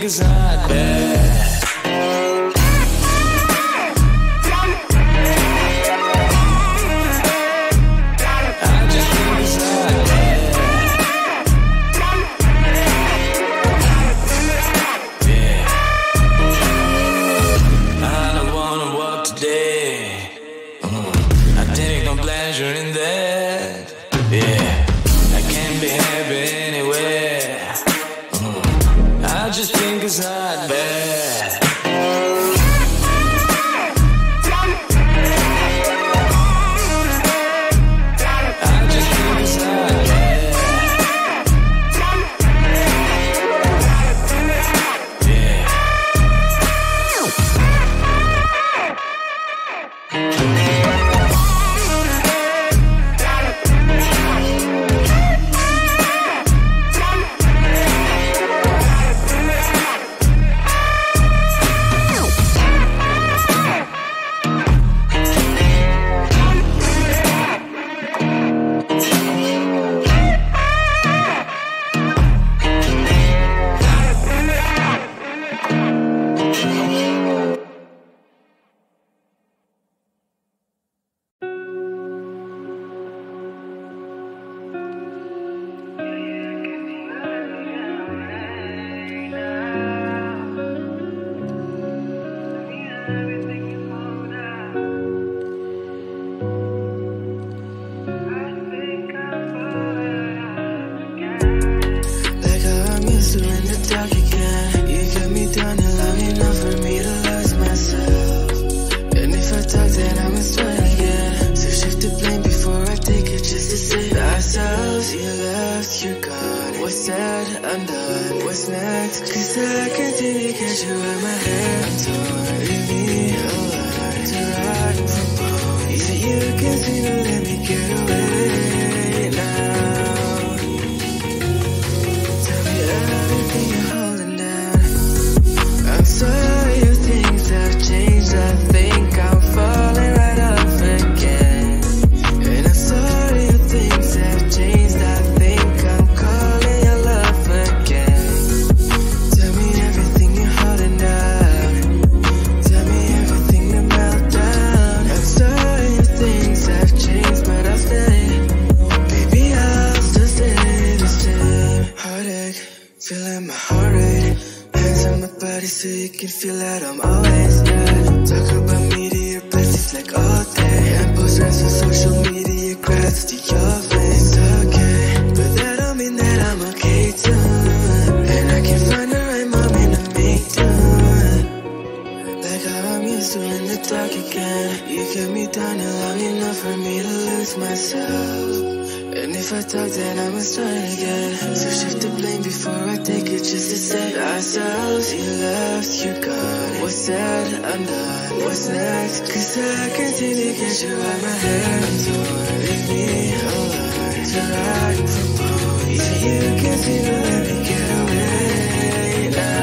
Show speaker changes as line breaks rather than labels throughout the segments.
think it's not bad. It's not bad. I just think it's not bad. Yeah. Undone, what's next? Cause I can't seem to catch you at my hands. Leave me alone to ride from home. Yeah, you can seem to let me get away now. Tell me everything you're holding down. I'm sorry if things have changed. I think I'm falling right off again. And I'm sorry if things have changed. I think I'm calling your love again. Tell me everything you're holding down. Tell me everything to melt down. I'm sorry if things have changed, but I'll stay. Baby, I'll still stay the same. Heartache, feeling my heart rate. Hands on my body so you can feel that I'm always good. Talk about me to your besties like all day. And post rest on social media, grabs to your face. Okay, but that don't mean that I'm okay too. And I can find the right moment to make do. Like how I'm used to in the dark again. You kept me down long enough for me to lose myself. And if I talk, then I'ma start again. So shift the blame before I take it, just to save ourselves. You left, you're gone. What's said, undone. What's next? Cause I can't seem to get you out my hands. Leave me alone to ride from home. Yeah, you can't seem to let me get away now.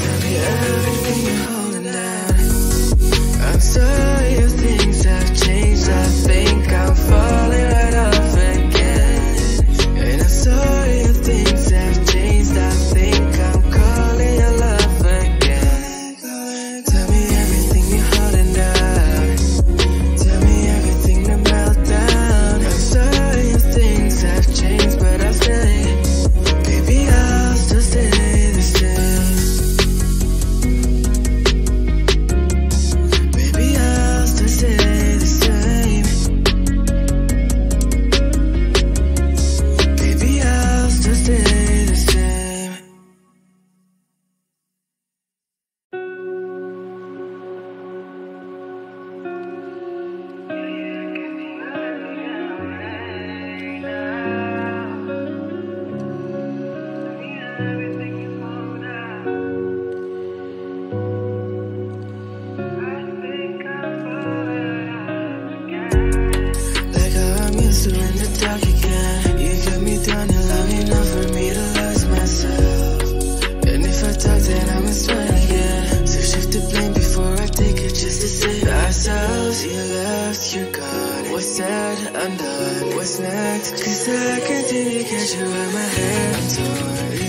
Tell me everything you're holding down. I'm sorry if things have changed. I think I'm falling right off again. And I'm sorry if things have changed. I think I'm calling your love again. Tell me everything you're holding down. Tell me everything to melt down. I'm sorry if things have changed, but I'll stay. Baby, I'll still stay the same. Baby, I'll still stay the same. Baby, I'll still stay the same. Like how I'm used to in the dark again. You kept me down long enough for me to lose myself. And if I talk, then I'ma start again. So shift the blame before I take it, just to save ourselves. You left, you're gone. What's said, undone. What's next? Cause I can't seem to catch you at my hands.